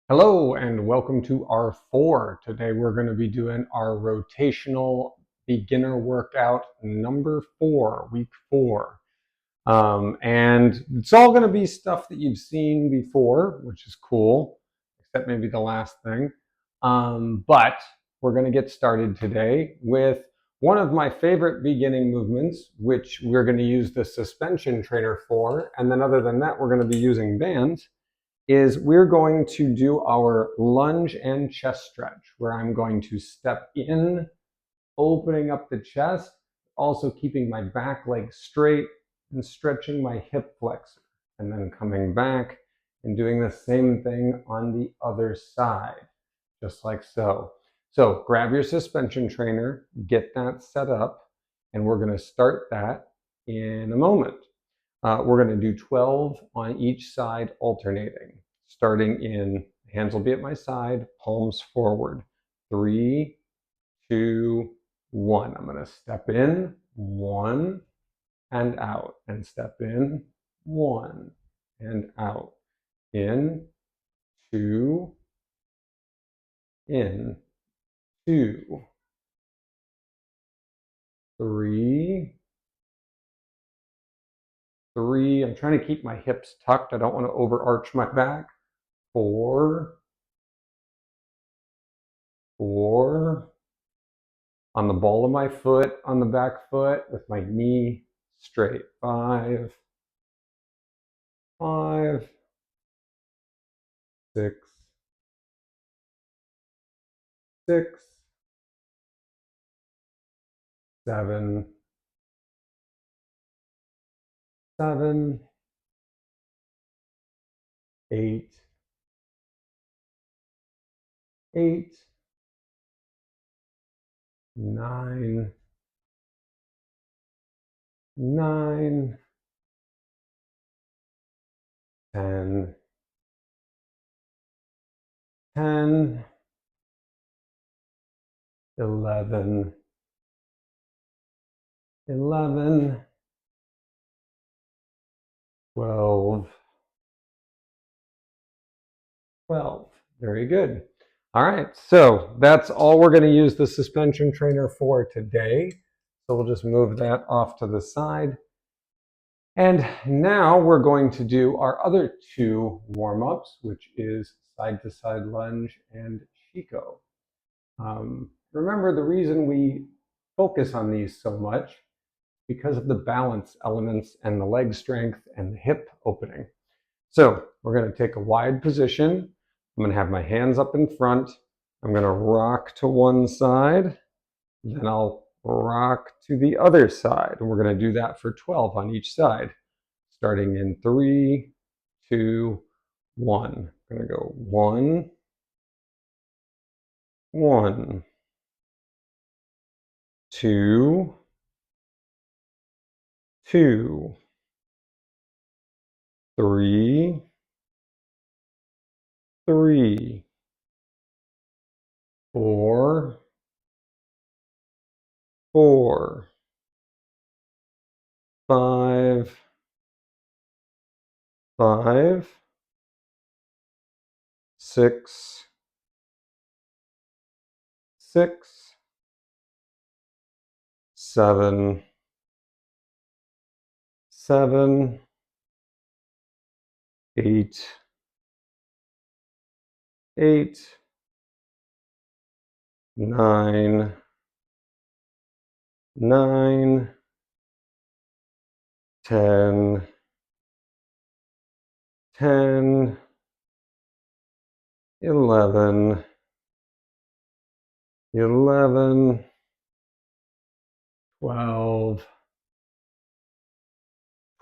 Hello and welcome to R4. Today we're going to be doing our rotational beginner workout number 4, week 4. And it's all going to be stuff that you've seen before, which is cool, except maybe the last thing. But we're going to get started today with one of my favorite beginning movements, which we're going to use the suspension trainer for. And then other than that, we're going to be using bands is we're going to do our lunge and chest stretch, where I'm going to step in, opening up the chest, also keeping my back leg straight and stretching my hip flexor, and then coming back and doing the same thing on the other side, just like so. So grab your suspension trainer, get that set up, and we're going to start that in a moment. We're going to do 12 on each side alternating. Starting in, hands will be at my side, palms forward. 3, 2, 1. I'm going to step in, 1, and out. And step in, 1, and out. In, 2, in, 2, 3, 3. I'm trying to keep my hips tucked. I don't want to overarch my back. 4, 4. On the ball of my foot, on the back foot, with my knee straight. 5, 5, 6, 6, 7, 7, 8, 8, 9, 9, 10, 10, 11, 11, 12, 12. Very good. All right, so that's all we're going to use the suspension trainer for today. So we'll just move that off to the side. And now we're going to do our other 2 warm-ups, which is side-to-side lunge and shiko. Remember, the reason we focus on these so much because of the balance elements and the leg strength and the hip opening. So we're going to take a wide position. I'm going to have my hands up in front. I'm going to rock to one side. Then I'll rock to the other side. And we're going to do that for 12 on each side. Starting in 3, 2, 1. I'm going to go 1, 1, 2, 2, 3, 3, 4, 4, 5, 5, 6, 6, 7, 7, 8, 8, 9, 9, 10, 10, 11, 11, 12,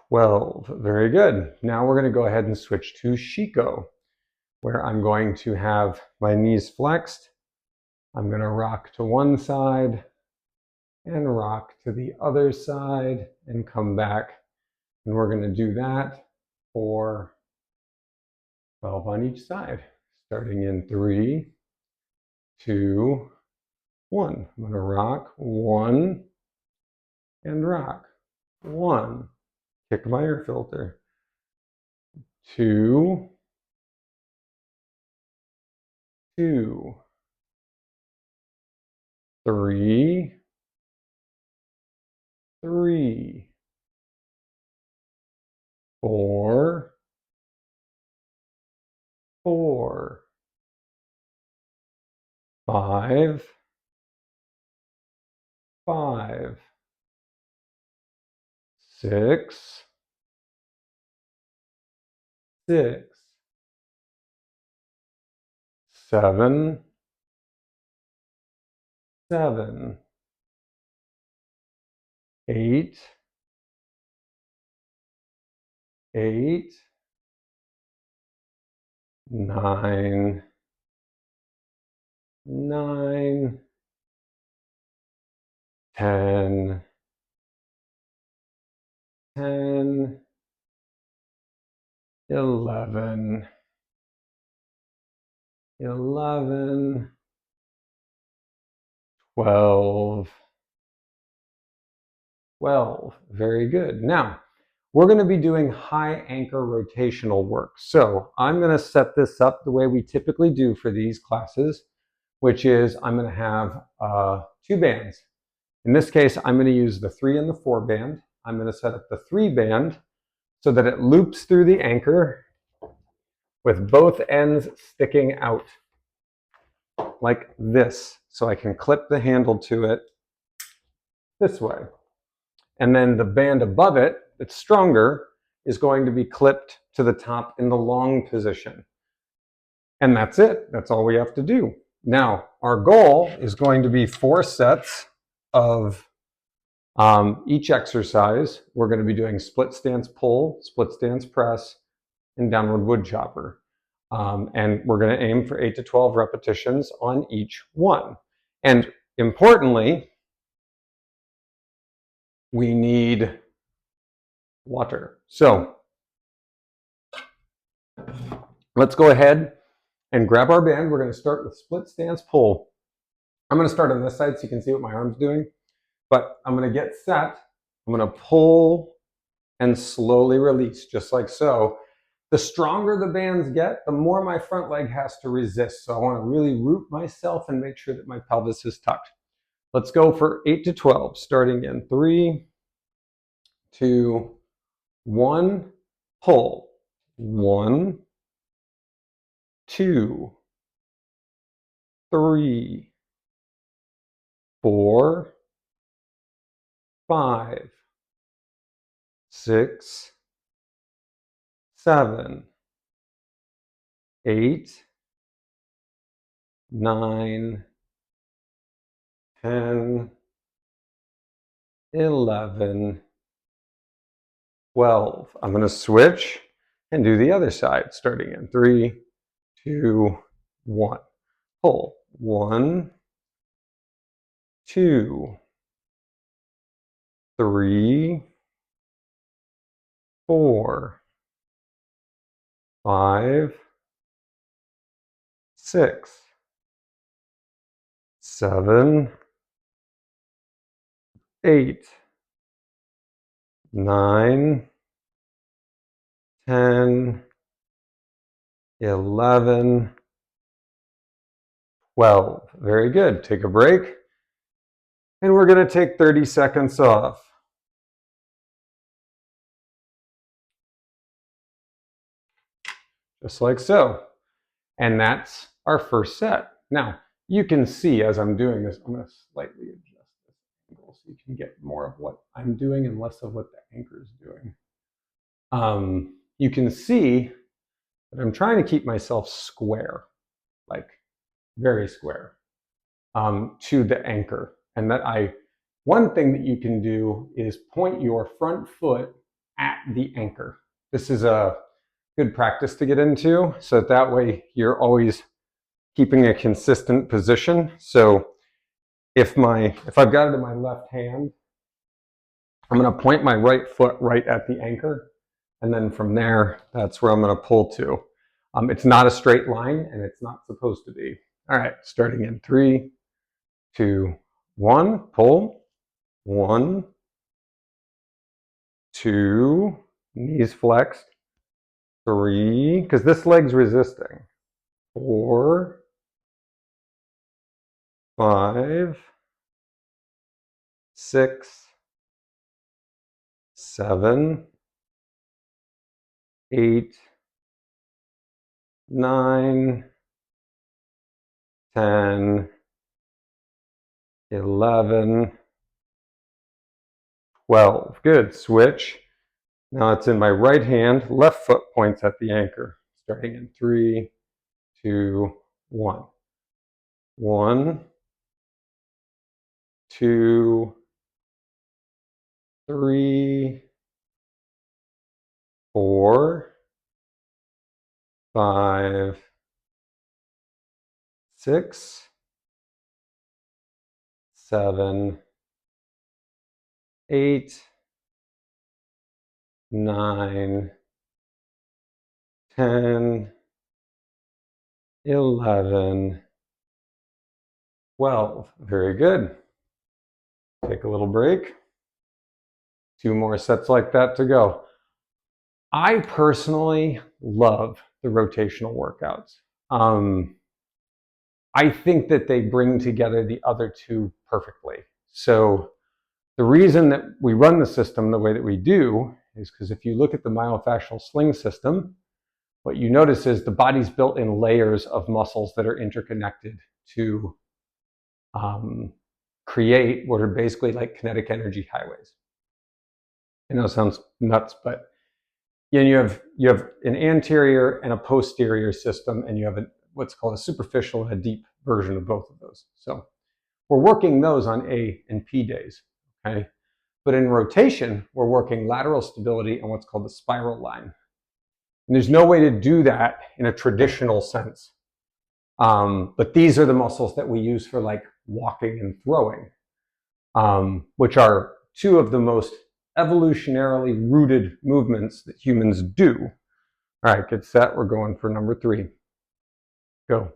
12. Very good. Now we're going to go ahead and switch to shiko, where I'm going to have my knees flexed. I'm going to rock to one side and rock to the other side and come back. And we're going to do that for 12 on each side, starting in 3, 2, 1. I'm going to rock 1 and rock 1. Kick my air filter. 2, 2, 3, 3, 4, 4, 5, 5, 6, 6, 7, 7, 8, 8, 9, 9, 10, 10, 11, 11, 12, 12. Very good. Now, we're going to be doing high anchor rotational work. So I'm going to set this up the way we typically do for these classes, which is I'm going to have 2 bands. In this case, I'm going to use the 3 and the 4 band. I'm going to set up the 3 band so that it loops through the anchor with both ends sticking out like this. So I can clip the handle to it this way. And then the band above it, that's stronger, is going to be clipped to the top in the long position. And that's it. That's all we have to do. Now, our goal is going to be 4 sets of each exercise. We're going to be doing split stance pull, split stance press, and downward wood chopper. And we're going to aim for 8 to 12 repetitions on each one. And importantly, we need water. So let's go ahead and grab our band. We're going to start with split stance pull. I'm going to start on this side so you can see what my arm's doing. But I'm going to get set. I'm going to pull and slowly release, just like so. The stronger the bands get, the more my front leg has to resist. So I want to really root myself and make sure that my pelvis is tucked. Let's go for 8 to 12, starting in 3, 2, 1, pull. 1, 2, 3, 4, 5, 6, 7, 8, 9, 10, 11, 12. I'm going to switch and do the other side, starting in 3, 2, 1. Pull. 1, 2, 3, 4, 5, 6, 7, 8, 9, 10, 11, 12. Very good. Take a break. And we're going to take 30 seconds off. Just like so. And that's our first set. Now, you can see as I'm doing this, I'm going to slightly adjust this angle so you can get more of what I'm doing and less of what the anchor is doing. You can see that I'm trying to keep myself square, like very square, to the anchor. And that one thing that you can do is point your front foot at the anchor. This is a good practice to get into, so that way you're always keeping a consistent position. So if I've got it in my left hand, I'm going to point my right foot right at the anchor, and then from there, that's where I'm going to pull to. It's not a straight line, and it's not supposed to be. All right, starting in 3, 2, 1, pull. 1, 2, knees flexed. 3, because this leg's resisting. 4, 5, 6, 7, 8, 9, 10, 11, 12. Good. Switch. Now it's in my right hand. Left foot points at the anchor. Starting in 3, 2, 1. 1, 2, 3, 4, 5, 6, 7, 8, 9, 10, 11, 12. Very good. Take a little break. 2 more sets like that to go. I personally love the rotational workouts. I think that they bring together the other two perfectly. So the reason that we run the system the way that we do is because if you look at the myofascial sling system, what you notice is the body's built in layers of muscles that are interconnected to create what are basically like kinetic energy highways. I know it sounds nuts, but you have an anterior and a posterior system, and you have what's called a superficial and a deep version of both of those. So we're working those on A and P days, okay? But in rotation, we're working lateral stability and what's called the spiral line. And there's no way to do that in a traditional sense. But these are the muscles that we use for like walking and throwing, which are two of the most evolutionarily rooted movements that humans do. All right, get set. We're going for number 3. Go.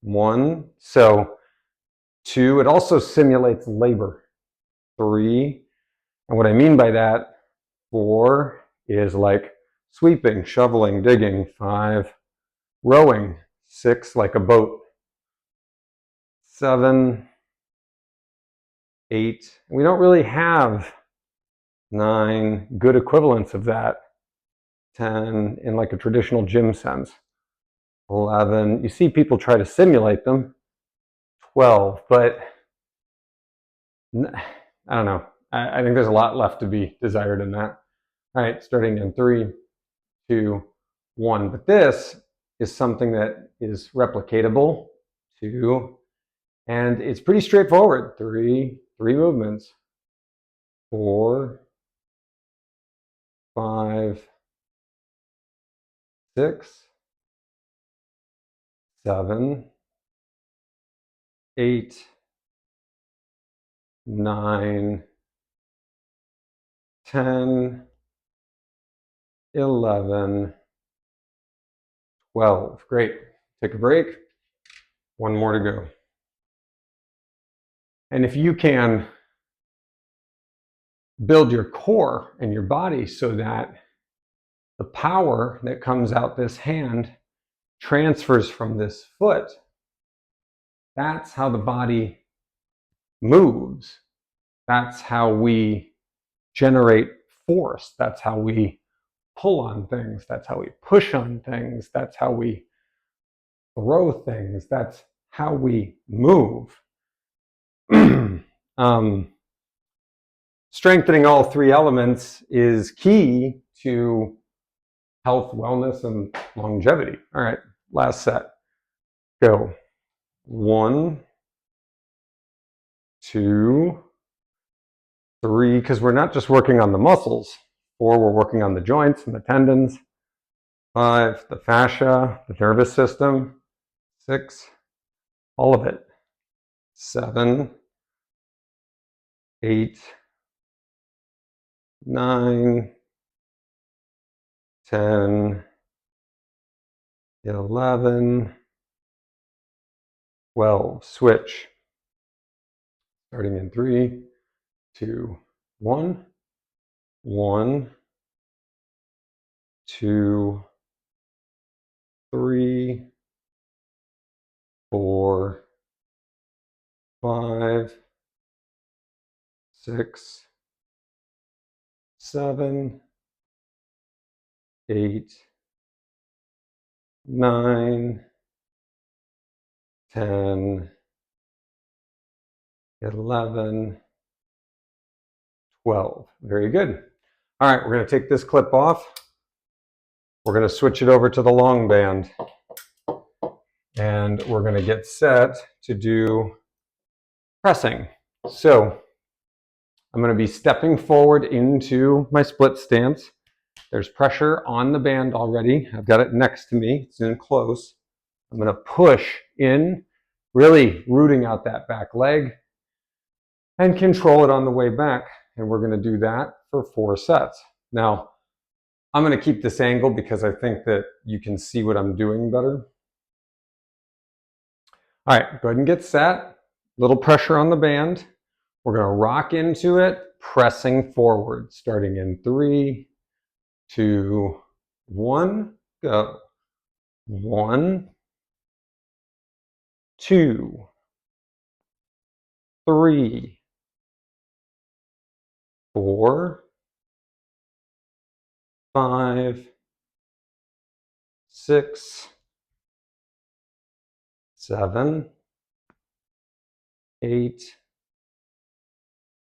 1. So 2, it also simulates labor. 3, and what I mean by that, 4 is like sweeping, shoveling, digging. 5, rowing. 6, like a boat. 7, 8, we don't really have 9 good equivalents of that. 10, in like a traditional gym sense. 11, you see people try to simulate them. 12, but I don't know. I think there's a lot left to be desired in that. All right, starting in 3, 2, 1. But this is something that is replicatable. 2, and it's pretty straightforward. 3 movements. 4, 5, 6, 7, 8, 9, 10, 11, 12. Great. Take a break. 1 more to go. And if you can build your core and your body so that the power that comes out this hand transfers from this foot, that's how the body moves. That's how we generate force. That's how we pull on things. That's how we push on things. That's how we throw things. That's how we move. Strengthening all 3 elements is key to health, wellness, and longevity. All right, last set. Go. 1, 2, 3, because we're not just working on the muscles. 4, we're working on the joints and the tendons. 5, the fascia, the nervous system. 6, all of it. 7, 8, 9, 10, 11, 12. Switch. Starting in 3, 2, 1. 1, 2, 3, 4, 5, 6, 7, 8, 9, 10, 11, 12. Very good. All right, we're going to take this clip off. We're going to switch it over to the long band. And we're going to get set to do pressing. So I'm going to be stepping forward into my split stance. There's pressure on the band already. I've got it next to me. It's in close. I'm going to push in, really rooting out that back leg and control it on the way back. And we're going to do that for 4 sets. Now, I'm going to keep this angle because I think that you can see what I'm doing better. All right, go ahead and get set. Little pressure on the band. We're going to rock into it, pressing forward, starting in 3, 2, 1, go. 1, 2, 3, 4, 5, 6, 7, 8,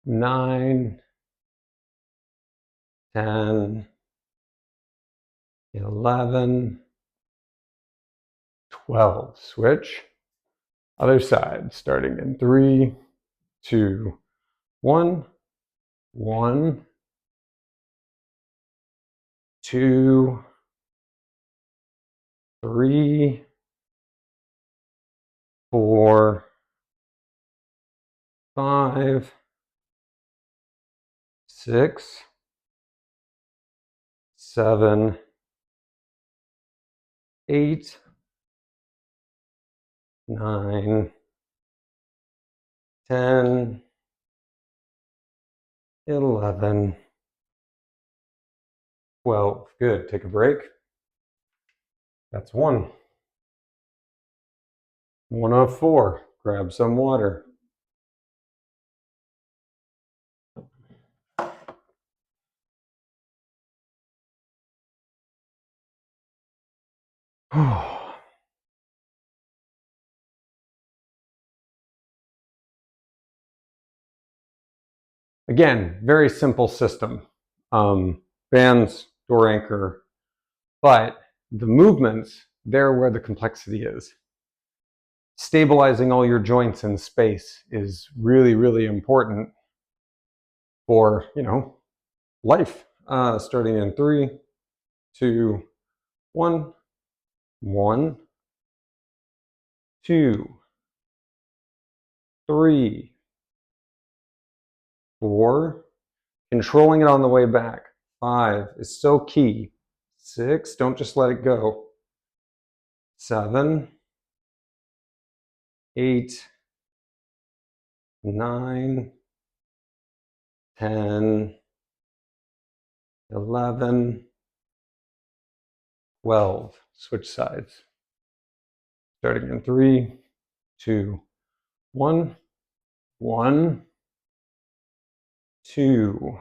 9, 10, 11, 12. Switch. Other side, starting in 3, 2, 1, 1, 2, 3, 4, 5, 6, 7, 8, 9, 10, 11, 12. Good. Take a break. That's 1. 1 of 4. Grab some water. Again, very simple system. Bands, door anchor, but the movements, they're where the complexity is. Stabilizing all your joints in space is really, really important for, life. Starting in 3, 2, 1, 1, 2, 3, 4, controlling it on the way back. 5 is so key. 6, don't just let it go. 7, 8, 9, 10, 11, 12. Switch sides. Starting in 3, 2, 1, 1, 2,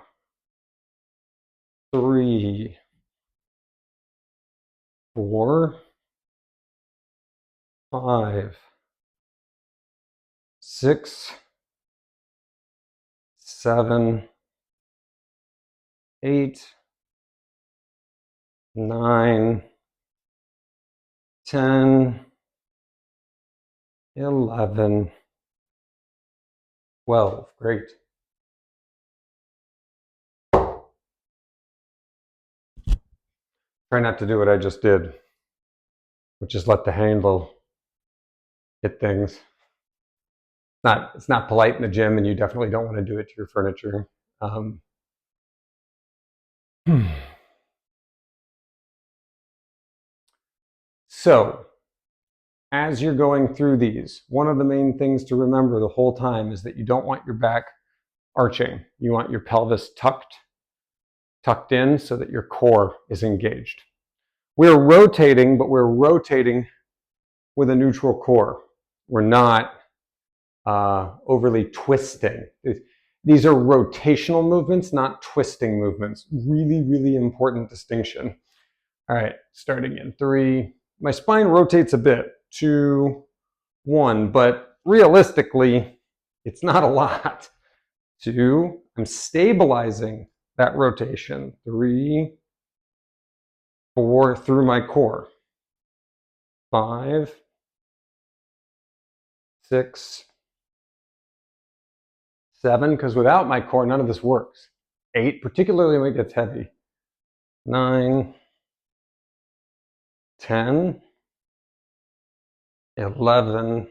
3, 4, 5, 6, 7, 8, 9, 10, 11, 12. Great. Try not to do what I just did, which is let the handle hit things. It's not polite in the gym, and you definitely don't want to do it to your furniture. So, as you're going through these, one of the main things to remember the whole time is that you don't want your back arching. You want your pelvis tucked in so that your core is engaged. We're rotating, but we're rotating with a neutral core. We're not overly twisting. These are rotational movements, not twisting movements. Really, really important distinction. All right, starting in 3. My spine rotates a bit. 2, 1, but realistically, it's not a lot. 2, I'm stabilizing that rotation. 3, 4, through my core. 5, 6, 7, because without my core, none of this works. 8, particularly when it gets heavy. 9, 10, 11,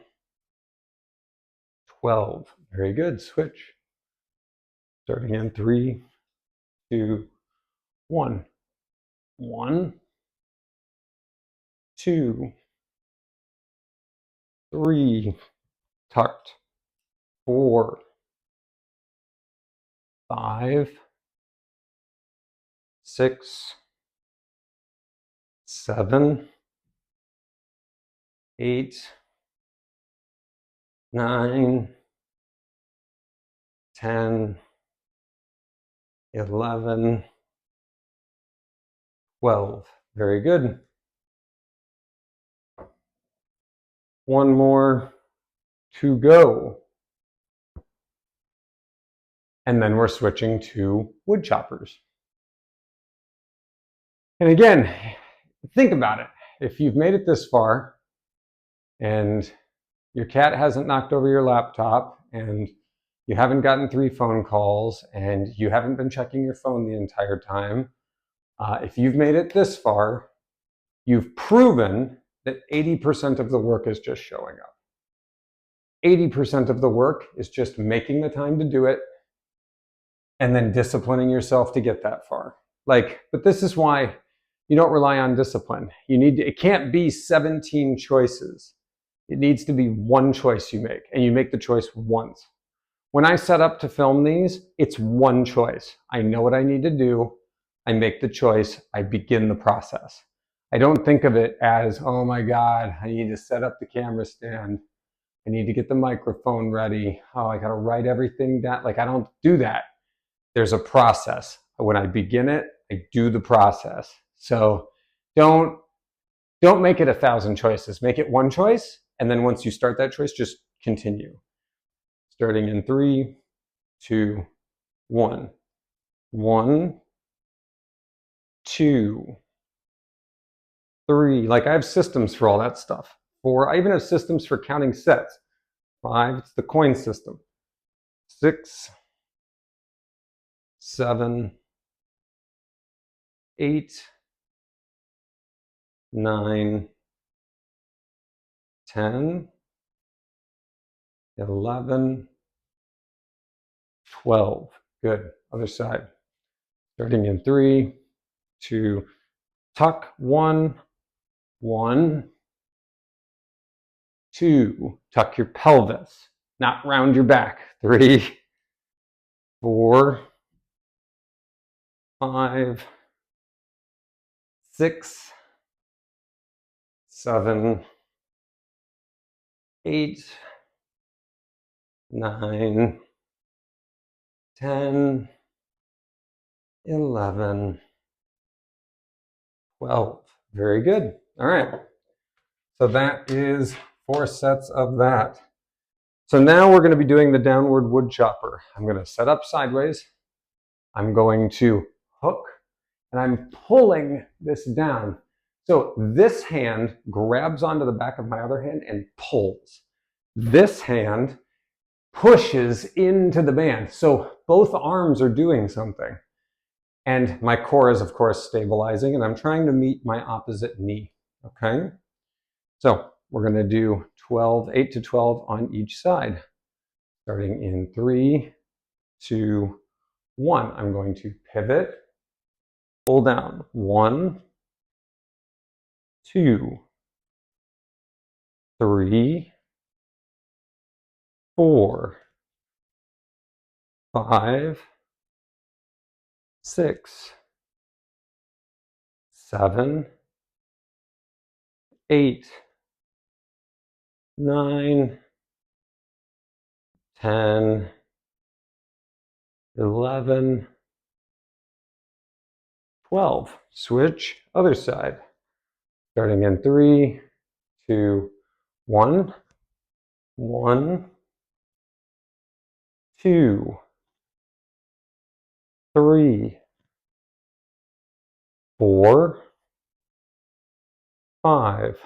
12. Very good. Switch. Starting in 3, 2, 1. 1, 2, 3, tucked. 4, 5, 6, 7, 8, 9, 10, 11, 12. Very good. One more to go. And then we're switching to wood choppers. And again, think about it. If you've made it this far and your cat hasn't knocked over your laptop and you haven't gotten 3 phone calls and you haven't been checking your phone the entire time, if you've made it this far, you've proven that 80% of the work is just showing up. 80% of the work is just making the time to do it and then disciplining yourself to get that far. But this is why you don't rely on discipline. It can't be 17 choices. It needs to be one choice you make, and you make the choice once. When I set up to film these, it's one choice. I know what I need to do. I make the choice. I begin the process. I don't think of it as, oh my God, I need to set up the camera stand. I need to get the microphone ready. Oh, I got to write everything down. I don't do that. There's a process. When I begin it, I do the process. So don't make it 1,000 choices. Make it one choice. And then once you start that choice, just continue. Starting in 3, 2, 1. 1, 2, 3. I have systems for all that stuff. 4, I even have systems for counting sets. 5, it's the coin system. 6, 7, 8, 9, 10, 11, 12. Good. Other side. Starting in 3, 2, tuck. 1, 1, 2, tuck your pelvis, not round your back. 3, 4, 5, 6, 7, 8, 9, 10, 11, 12. Very good. All right. So that is 4 sets of that. So now we're going to be doing the downward wood chopper. I'm going to set up sideways. I'm going to hook, and I'm pulling this down. So this hand grabs onto the back of my other hand and pulls. This hand pushes into the band. So both arms are doing something. And my core is, of course, stabilizing, and I'm trying to meet my opposite knee. Okay? So we're going to do 8 to 12 on each side. Starting in 3, 2, 1. I'm going to pivot, pull down. 1, 2, 3, 4, 5, 6, 7, 8, 9, 10, 11, 12. Switch, other side. Starting in 3, 2, 1. 1, 2, 3, 4, 5,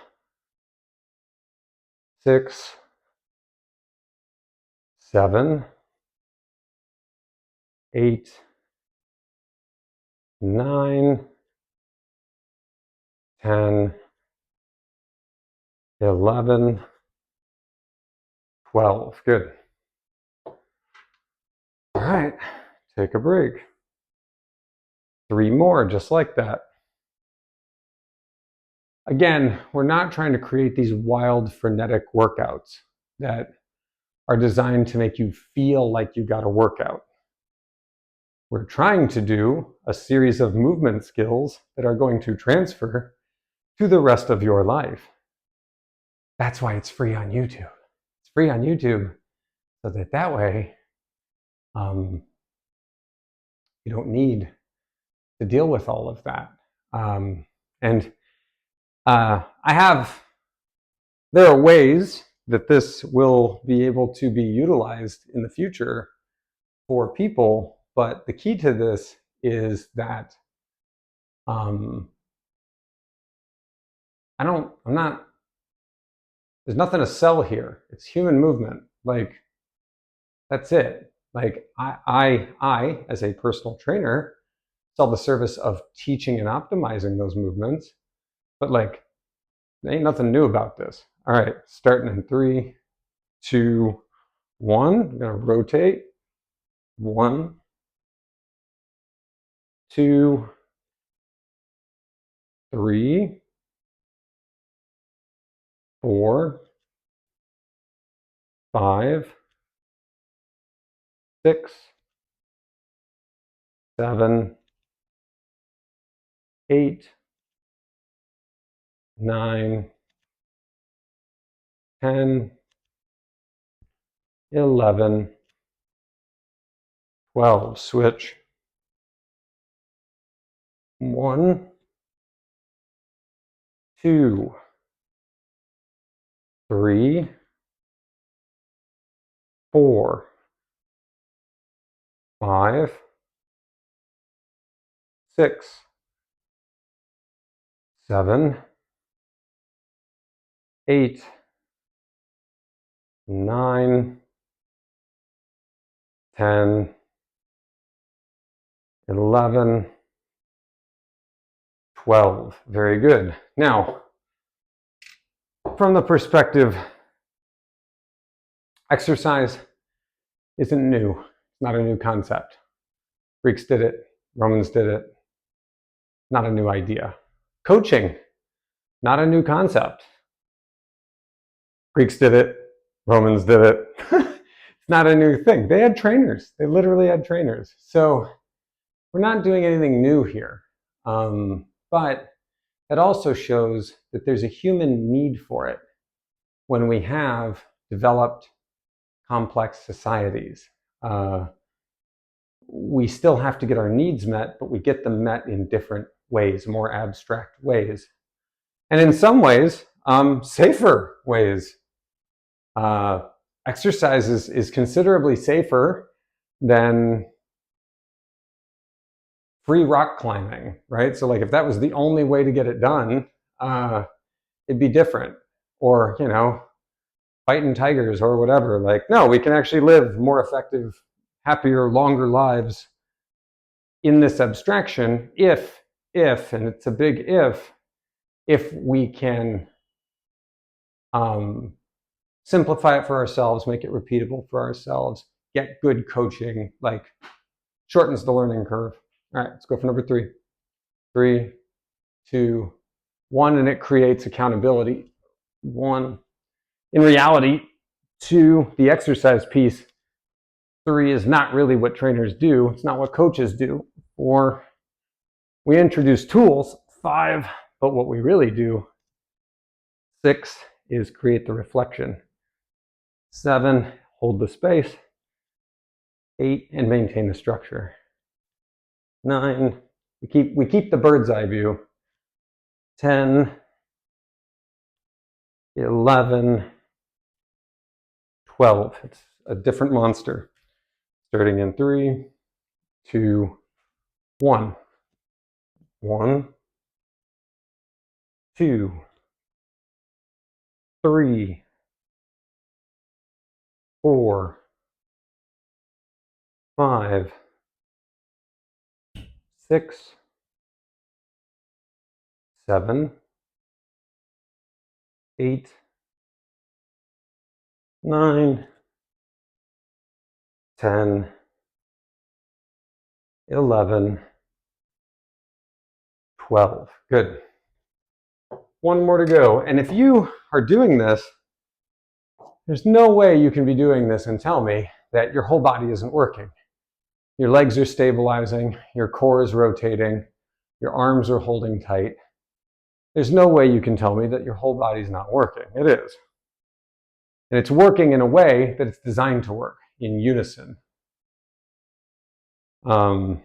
6, 7, 8, 9, 10, 11, 12. Good. All right, take a break. 3 more, just like that. Again, we're not trying to create these wild, frenetic workouts that are designed to make you feel like you got a workout. We're trying to do a series of movement skills that are going to transfer to the rest of your life. That's why it's free on YouTube. It's free on YouTube so that way you don't need to deal with all of that. There are ways that this will be able to be utilized in the future for people, but the key to this is that there's nothing to sell here. It's human movement. Like, that's it. Like, I as a personal trainer, sell the service of teaching and optimizing those movements, but like, there ain't nothing new about this. All right, starting in 3, 2, 1. I'm gonna rotate. 1, 2, 3, 4, 5, 6, 7, 8, 9, 10, 11, 12. Switch. 1, 2, 3, 4, 5, 6, 7, 8, 9, 10, 11, 12. Very good. Now, from the perspective, exercise isn't new. It's not a new concept. Greeks did it. Romans did it. Not a new idea. Coaching, not a new concept. Greeks did it. Romans did it. It's not a new thing. They had trainers. They literally had trainers. So we're not doing anything new here. But it also shows that there's a human need for it when we have developed complex societies. We still have to get our needs met, but we get them met in different ways, more abstract ways. And in some ways, safer ways. Exercise is considerably safer than free rock climbing, right? So like if that was the only way to get it done, it'd be different. Or, fighting tigers or whatever. Like, no, we can actually live more effective, happier, longer lives in this abstraction if, and it's a big if we can simplify it for ourselves, make it repeatable for ourselves, get good coaching, like shortens the learning curve. All right, let's go for number 3. 3, 2, 1, and it creates accountability. 1. In reality, 2, the exercise piece. 3 is not really what trainers do. It's not what coaches do. 4, we introduce tools. 5, but what we really do. 6 is create the reflection. 7, hold the space. 8, and maintain the structure. 9, we keep the bird's eye view. 10, 11, 12. It's a different monster. Starting in 3, 2, 1. 1, 2, 3, 4, 5, 6, 7, 8, 9, 10, 11, 12. Good. One more to go. And if you are doing this, there's no way you can be doing this and tell me that your whole body isn't working. Your legs are stabilizing, your core is rotating, your arms are holding tight. There's no way you can tell me that your whole body's not working. It is. And it's working in a way that it's designed to work, in unison. I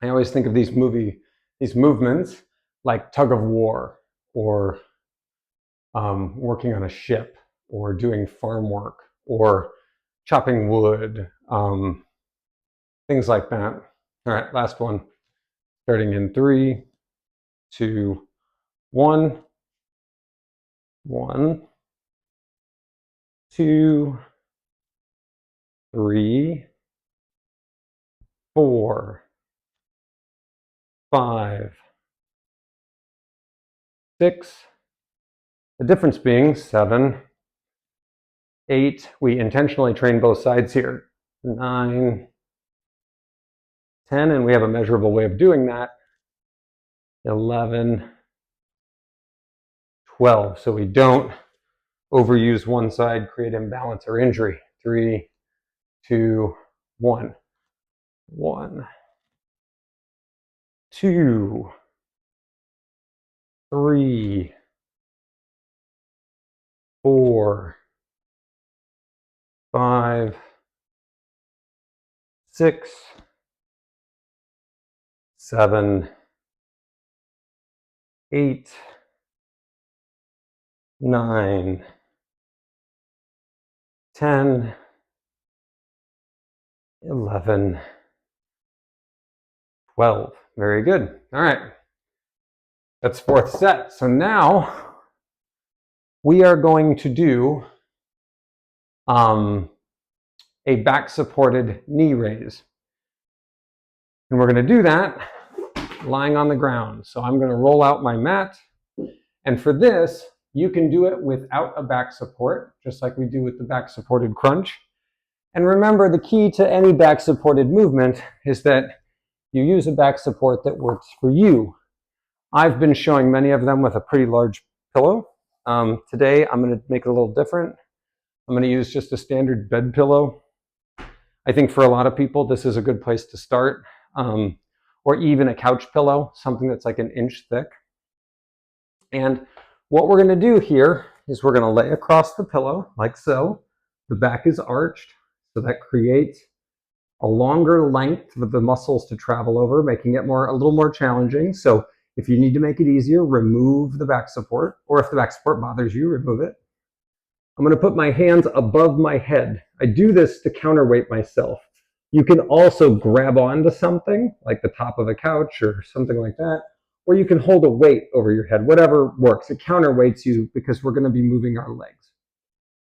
always think of these movements like tug of war, or working on a ship, or doing farm work, or chopping wood, things like that. All right, last one. Starting in 3, 2, 1. 1, 2, 3, 4, 5, 6. The difference being 7, 8. We intentionally train both sides here. 9, 10, and we have a measurable way of doing that. 11, 12. So we don't overuse one side, create imbalance or injury. 3, 2, 1. 1, 2, 3, 4, 5, 6, 7, 8, 9, 10, 11, 12. Very good. All right. That's fourth set. So now we are going to do a back supported knee raise. And we're going to do that lying on the ground. So I'm going to roll out my mat. And for this, you can do it without a back support, just like we do with the back supported crunch. And remember, the key to any back supported movement is that you use a back support that works for you. I've been showing many of them with a pretty large pillow. Today, I'm going to make it a little different. I'm going to use just a standard bed pillow. I think for a lot of people, this is a good place to start. Or even a couch pillow, something that's like an inch thick. And what we're going to do here is we're going to lay across the pillow like so. The back is arched, so that creates a longer length for the muscles to travel over, making it a little more challenging. So if you need to make it easier, remove the back support, or if the back support bothers you, remove it. I'm going to put my hands above my head. I do this to counterweight myself. You can also grab onto something like the top of a couch or something like that, or you can hold a weight over your head, whatever works. It counterweights you because we're going to be moving our legs.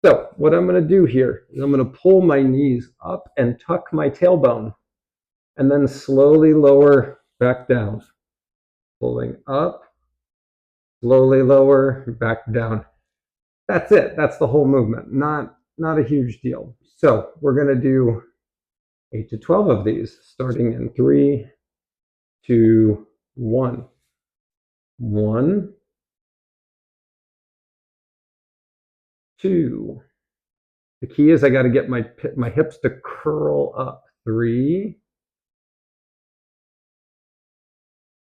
So what I'm going to do here is I'm going to pull my knees up and tuck my tailbone, and then slowly lower back down. Pulling up, slowly lower, back down. That's it. That's the whole movement. Not a huge deal. So we're going to do 8 to 12 of these, starting in 3, 2, 1. 1, 2. The key is I got to get my hips to curl up. 3,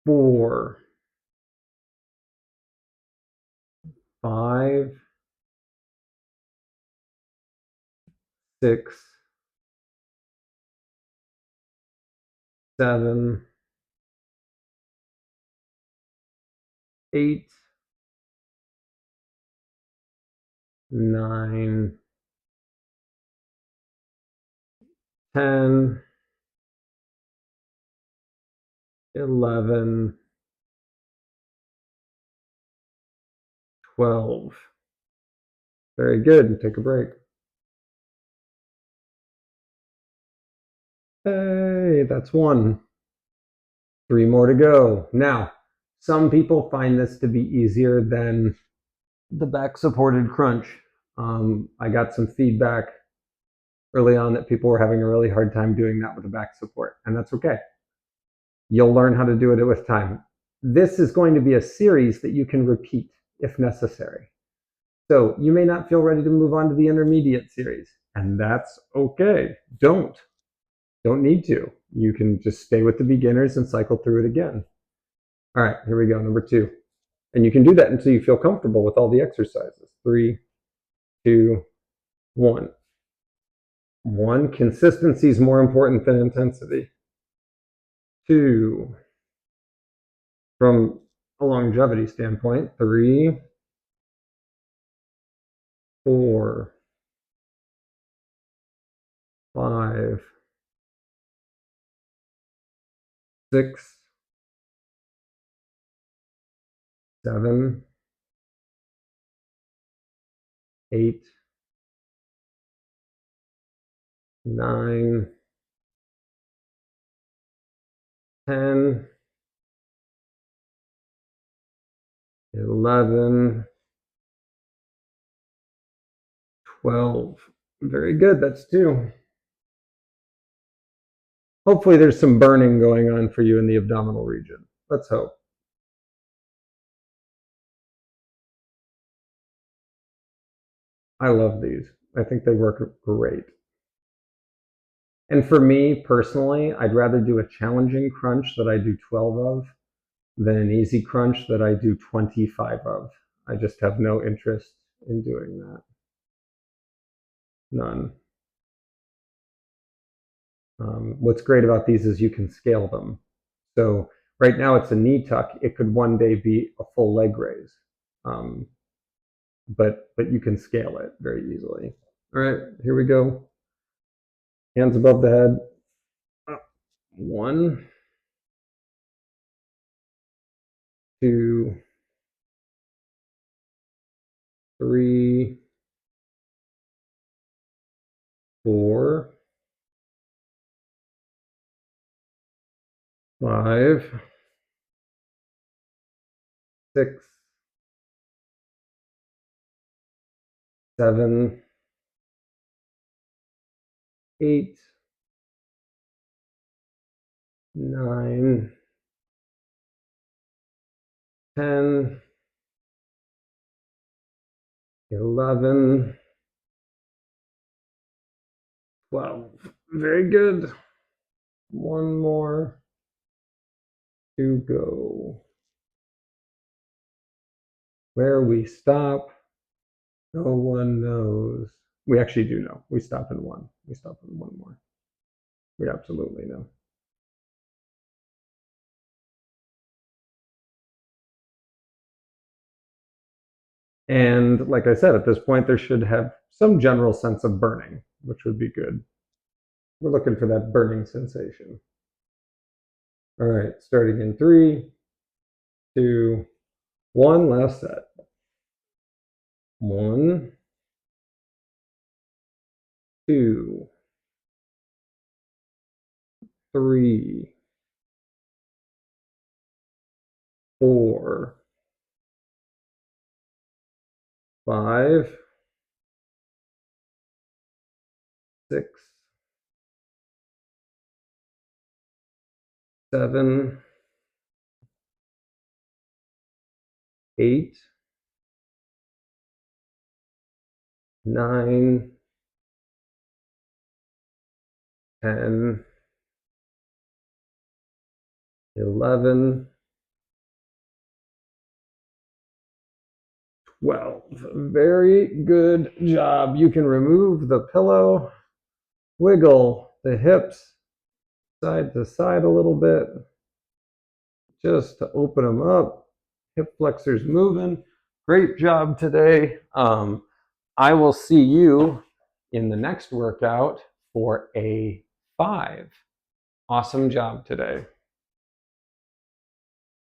4, 5, 6, 7, 8, 9, 10, 11, 12. Very good. Take a break. Hey, that's 1. 3 more to go. Now, some people find this to be easier than the back supported crunch. I got some feedback early on that people were having a really hard time doing that with the back support, and that's okay. You'll learn how to do it with time. This is going to be a series that you can repeat if necessary. So you may not feel ready to move on to the intermediate series, and that's okay. Don't need to. You can just stay with the beginners and cycle through it again. All right, here we go, number 2. And you can do that until you feel comfortable with all the exercises. 3, 2, 1. 1, consistency is more important than intensity. 2, from a longevity standpoint. 3, 4, 5, 6, 7, 8, 9, 10, 11, 12. Very good. That's 2. Hopefully there's some burning going on for you in the abdominal region. Let's hope. I love these. I think they work great. And for me personally, I'd rather do a challenging crunch that I do 12 of than an easy crunch that I do 25 of. I just have no interest in doing that. None. What's great about these is you can scale them. So right now it's a knee tuck. It could one day be a full leg raise. But you can scale it very easily. All right, here we go. Hands above the head. 1, 2, 3, 4, 5, 6, 7, 8, 9, 10, 11, 12. Very good. 1 more to go. Where we stop, no one knows. We actually do know. We stop in 1. We stop in 1 more. We absolutely know. And like I said, at this point, there should have some general sense of burning, which would be good. We're looking for that burning sensation. All right, starting in 3, 2, 1, last set. 1, 2, 3, 4, 5, 6, 7, 8, 9, 10, 11, 12. Very good job. You can remove the pillow. Wiggle the hips side to side a little bit, just to open them up. Hip flexors moving. Great job today. I will see you in the next workout for a 5. Awesome job today.